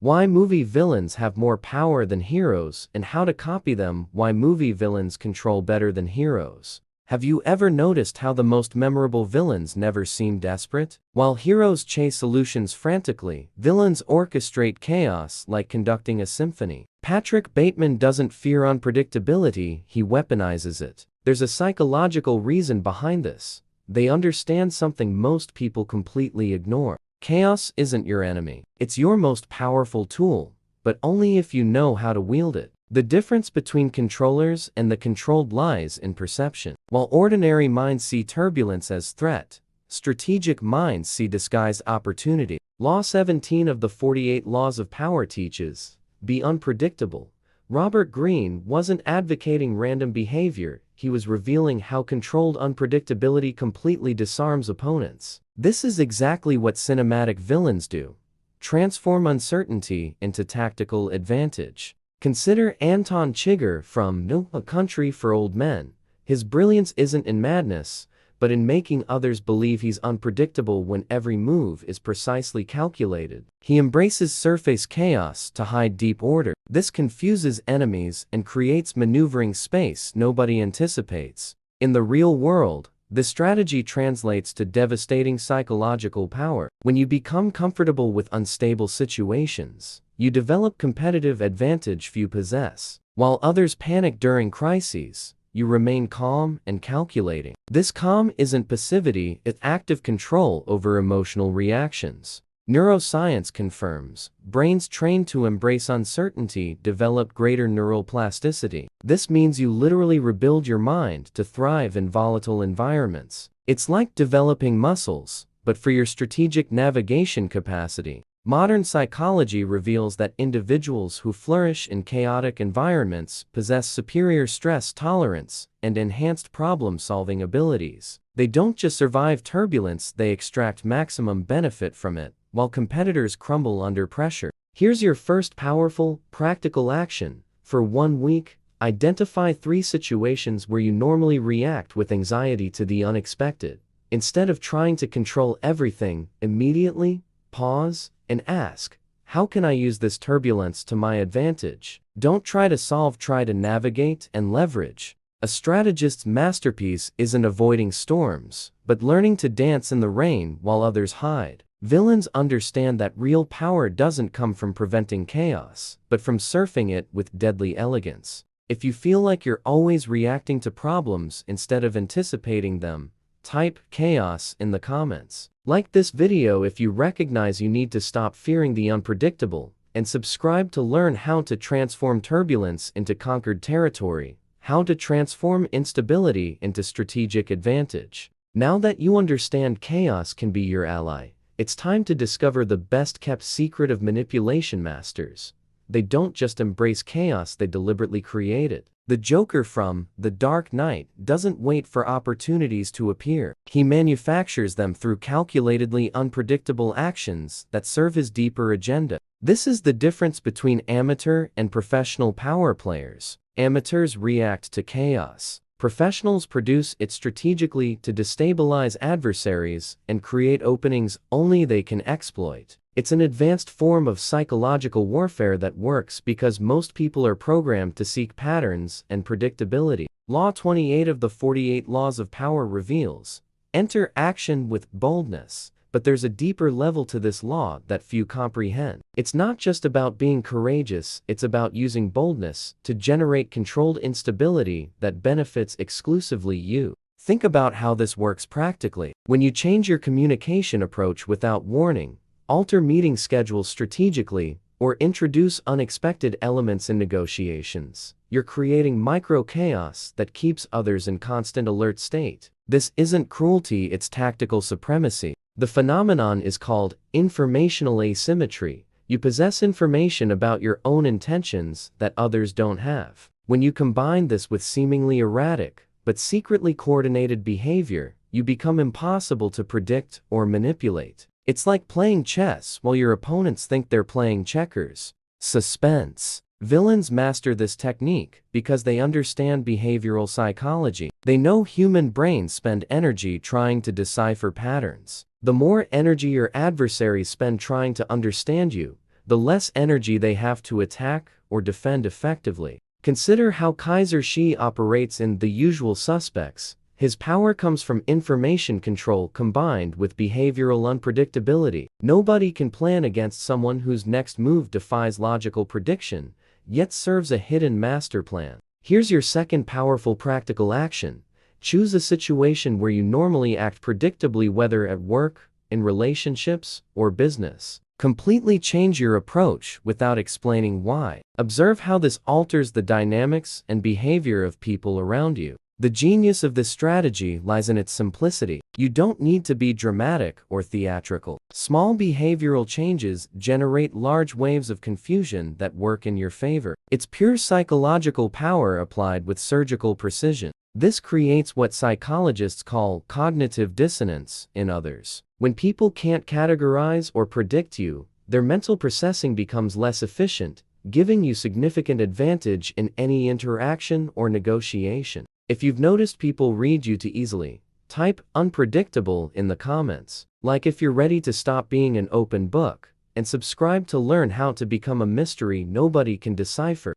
Why movie villains have more power than heroes and how to copy them. Why movie villains control better than heroes. Have you ever noticed how the most memorable villains never seem desperate? While heroes chase solutions frantically, villains orchestrate chaos like conducting a symphony. Patrick Bateman doesn't fear unpredictability, he weaponizes it. There's a psychological reason behind this. They understand something most people completely ignore. Chaos isn't your enemy. It's your most powerful tool, but only if you know how to wield it. The difference between controllers and the controlled lies in perception. While ordinary minds see turbulence as threat, strategic minds see disguised opportunity. Law 17 of the 48 Laws of Power teaches, be unpredictable. Robert Greene wasn't advocating random behavior, he was revealing how controlled unpredictability completely disarms opponents. This is exactly what cinematic villains do. Transform uncertainty into tactical advantage. Consider Anton Chigurh from No Country for Old Men. His brilliance isn't in madness, but in making others believe he's unpredictable when every move is precisely calculated. He embraces surface chaos to hide deep order. This confuses enemies and creates maneuvering space nobody anticipates. In the real world, this strategy translates to devastating psychological power. When you become comfortable with unstable situations, you develop competitive advantage few possess. While others panic during crises, you remain calm and calculating. This calm isn't passivity, it's active control over emotional reactions. Neuroscience confirms, brains trained to embrace uncertainty develop greater neural plasticity. This means you literally rebuild your mind to thrive in volatile environments. It's like developing muscles, but for your strategic navigation capacity. Modern psychology reveals that individuals who flourish in chaotic environments possess superior stress tolerance and enhanced problem-solving abilities. They don't just survive turbulence, they extract maximum benefit from it, while competitors crumble under pressure. Here's your first powerful, practical action. For 1 week, identify 3 situations where you normally react with anxiety to the unexpected. Instead of trying to control everything, immediately pause and ask, how can I use this turbulence to my advantage? Don't try to solve, try to navigate and leverage. A strategist's masterpiece isn't avoiding storms, but learning to dance in the rain while others hide. Villains understand that real power doesn't come from preventing chaos, but from surfing it with deadly elegance. If you feel like you're always reacting to problems instead of anticipating them, type chaos in the comments. Like this video if you recognize you need to stop fearing the unpredictable, and subscribe to learn how to transform turbulence into conquered territory, how to transform instability into strategic advantage. Now that you understand chaos can be your ally, it's time to discover the best-kept secret of manipulation masters. They don't just embrace chaos, they deliberately create it. The Joker from The Dark Knight doesn't wait for opportunities to appear. He manufactures them through calculatedly unpredictable actions that serve his deeper agenda. This is the difference between amateur and professional power players. Amateurs react to chaos. Professionals produce it strategically to destabilize adversaries and create openings only they can exploit. It's an advanced form of psychological warfare that works because most people are programmed to seek patterns and predictability. Law 28 of the 48 Laws of Power reveals, enter action with boldness. But there's a deeper level to this law that few comprehend. It's not just about being courageous, it's about using boldness to generate controlled instability that benefits exclusively you. Think about how this works practically. When you change your communication approach without warning, alter meeting schedules strategically, or introduce unexpected elements in negotiations, you're creating micro-chaos that keeps others in constant alert state. This isn't cruelty, it's tactical supremacy. The phenomenon is called informational asymmetry. You possess information about your own intentions that others don't have. When you combine this with seemingly erratic, but secretly coordinated behavior, you become impossible to predict or manipulate. It's like playing chess while your opponents think they're playing checkers. Suspense. Villains master this technique because they understand behavioral psychology. They know human brains spend energy trying to decipher patterns. The more energy your adversaries spend trying to understand you, the less energy they have to attack or defend effectively. Consider how Kaiser Shi operates in The Usual Suspects. His power comes from information control combined with behavioral unpredictability. Nobody can plan against someone whose next move defies logical prediction, yet serves a hidden master plan. Here's your second powerful practical action. Choose a situation where you normally act predictably, whether at work, in relationships, or business. Completely change your approach without explaining why. Observe how this alters the dynamics and behavior of people around you. The genius of this strategy lies in its simplicity. You don't need to be dramatic or theatrical. Small behavioral changes generate large waves of confusion that work in your favor. It's pure psychological power applied with surgical precision. This creates what psychologists call cognitive dissonance in others. When people can't categorize or predict you, their mental processing becomes less efficient, giving you significant advantage in any interaction or negotiation. If you've noticed people read you too easily, type "unpredictable" in the comments. Like if you're ready to stop being an open book, and subscribe to learn how to become a mystery nobody can decipher.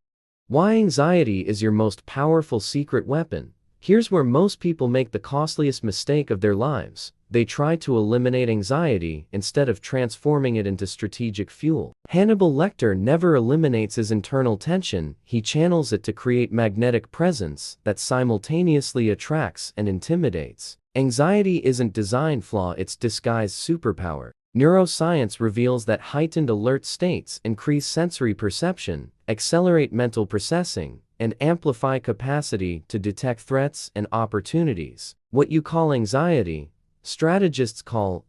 Why anxiety is your most powerful secret weapon. Here's where most people make the costliest mistake of their lives. They try to eliminate anxiety instead of transforming it into strategic fuel. Hannibal Lecter never eliminates his internal tension, he channels it to create magnetic presence that simultaneously attracts and intimidates. Anxiety isn't design flaw, it's disguised superpower. Neuroscience reveals that heightened alert states increase sensory perception, accelerate mental processing, and amplify capacity to detect threats and opportunities. What you call anxiety, strategists call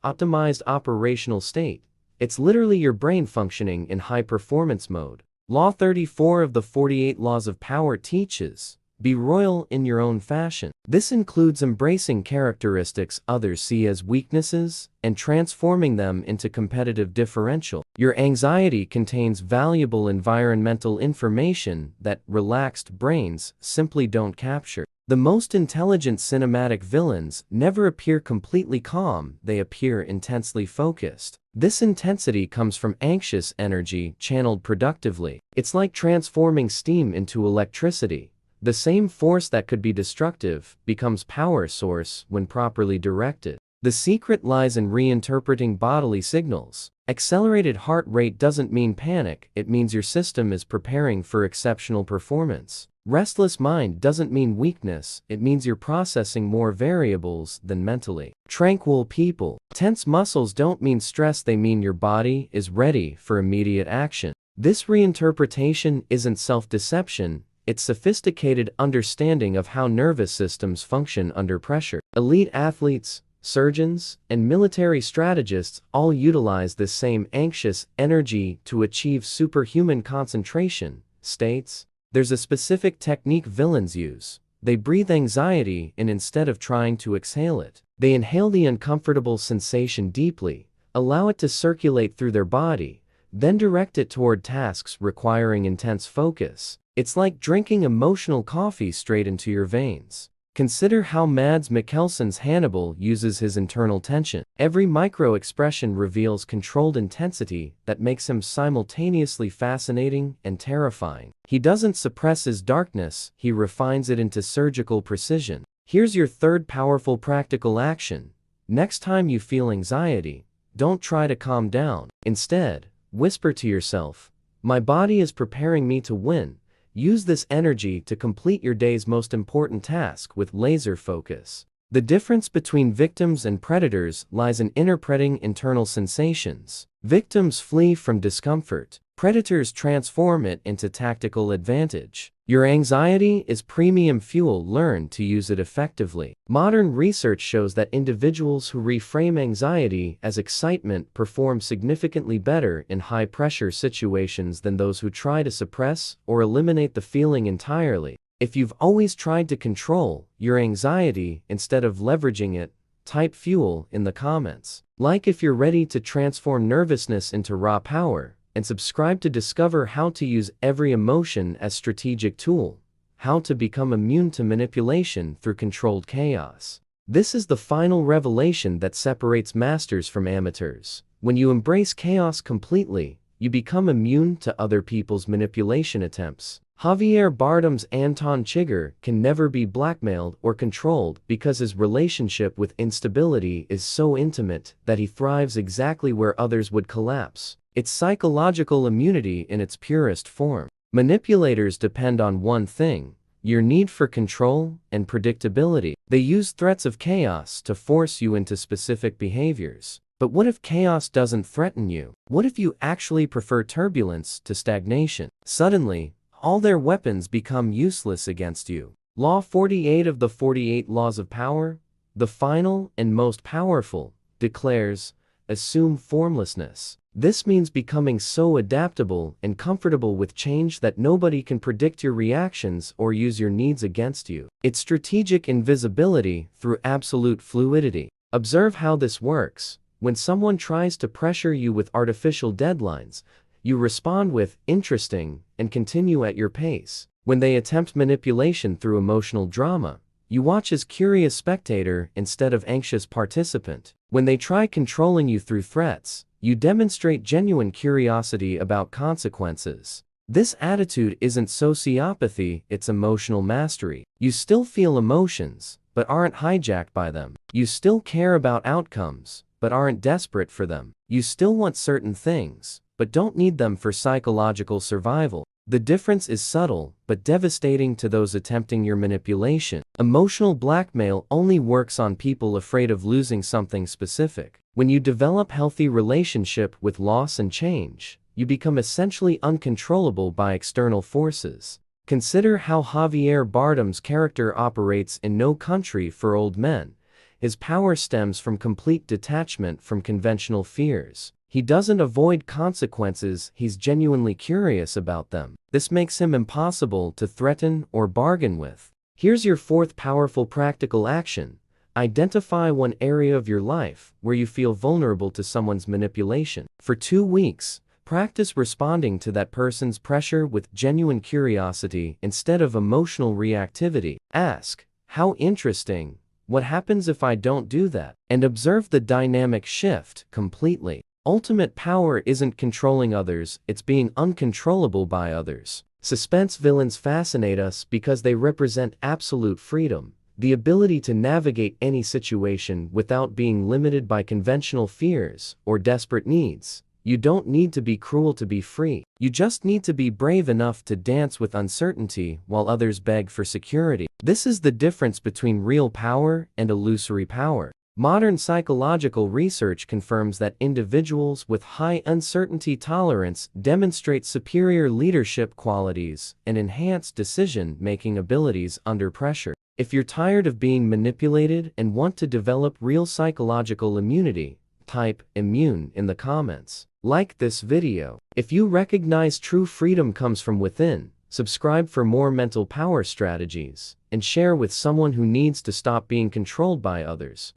optimized operational state. It's literally your brain functioning in high performance mode. Law 34 of the 48 Laws of Power teaches, be royal in your own fashion. This includes embracing characteristics others see as weaknesses and transforming them into competitive differential. Your anxiety contains valuable environmental information that relaxed brains simply don't capture. The most intelligent cinematic villains never appear completely calm, they appear intensely focused. This intensity comes from anxious energy channeled productively. It's like transforming steam into electricity. The same force that could be destructive becomes power source when properly directed. The secret lies in reinterpreting bodily signals. Accelerated heart rate doesn't mean panic, it means your system is preparing for exceptional performance. Restless mind doesn't mean weakness, it means you're processing more variables than mentally. Tranquil people. Tense muscles don't mean stress, they mean your body is ready for immediate action. This reinterpretation isn't self-deception, it's sophisticated understanding of how nervous systems function under pressure. Elite athletes, surgeons, and military strategists all utilize this same anxious energy to achieve superhuman concentration states. There's a specific technique villains use. They breathe anxiety in instead of trying to exhale it. They inhale the uncomfortable sensation deeply, allow it to circulate through their body, then direct it toward tasks requiring intense focus. It's like drinking emotional coffee straight into your veins. Consider how Mads Mikkelsen's Hannibal uses his internal tension. Every micro-expression reveals controlled intensity that makes him simultaneously fascinating and terrifying. He doesn't suppress his darkness, he refines it into surgical precision. Here's your third powerful practical action. Next time you feel anxiety, don't try to calm down. Instead, whisper to yourself, "My body is preparing me to win." Use this energy to complete your day's most important task with laser focus. The difference between victims and predators lies in interpreting internal sensations. Victims flee from discomfort. Predators transform it into tactical advantage. Your anxiety is premium fuel, learn to use it effectively. Modern research shows that individuals who reframe anxiety as excitement perform significantly better in high-pressure situations than those who try to suppress or eliminate the feeling entirely. If you've always tried to control your anxiety instead of leveraging it, type fuel in the comments. Like if you're ready to transform nervousness into raw power, and subscribe to discover how to use every emotion as strategic tool, how to become immune to manipulation through controlled chaos. This is the final revelation that separates masters from amateurs. When you embrace chaos completely, you become immune to other people's manipulation attempts. Javier Bardem's Anton Chigurh can never be blackmailed or controlled because his relationship with instability is so intimate that he thrives exactly where others would collapse. It's psychological immunity in its purest form. Manipulators depend on one thing: your need for control and predictability. They use threats of chaos to force you into specific behaviors. But what if chaos doesn't threaten you? What if you actually prefer turbulence to stagnation? Suddenly, all their weapons become useless against you. Law 48 of the 48 Laws of Power, the final and most powerful, declares, assume formlessness. This means becoming so adaptable and comfortable with change that nobody can predict your reactions or use your needs against you. It's strategic invisibility through absolute fluidity. Observe how this works. When someone tries to pressure you with artificial deadlines, you respond with interesting and continue at your pace. When they attempt manipulation through emotional drama, you watch as curious spectator instead of anxious participant. When they try controlling you through threats, you demonstrate genuine curiosity about consequences. This attitude isn't sociopathy, it's emotional mastery. You still feel emotions, but aren't hijacked by them. You still care about outcomes, but aren't desperate for them. You still want certain things, but don't need them for psychological survival. The difference is subtle, but devastating to those attempting your manipulation. Emotional blackmail only works on people afraid of losing something specific. When you develop healthy relationship with loss and change, you become essentially uncontrollable by external forces. Consider how Javier Bardem's character operates in No Country for Old Men. His power stems from complete detachment from conventional fears. He doesn't avoid consequences, he's genuinely curious about them. This makes him impossible to threaten or bargain with. Here's your fourth powerful practical action. Identify one area of your life where you feel vulnerable to someone's manipulation. For 2 weeks, practice responding to that person's pressure with genuine curiosity instead of emotional reactivity. Ask, how interesting, what happens if I don't do that? And observe the dynamic shift completely. Ultimate power isn't controlling others, it's being uncontrollable by others. Suspense villains fascinate us because they represent absolute freedom, the ability to navigate any situation without being limited by conventional fears or desperate needs. You don't need to be cruel to be free. You just need to be brave enough to dance with uncertainty while others beg for security. This is the difference between real power and illusory power. Modern psychological research confirms that individuals with high uncertainty tolerance demonstrate superior leadership qualities and enhanced decision-making abilities under pressure. If you're tired of being manipulated and want to develop real psychological immunity, type "immune" in the comments. Like this video. If you recognize true freedom comes from within, subscribe for more mental power strategies, and share with someone who needs to stop being controlled by others.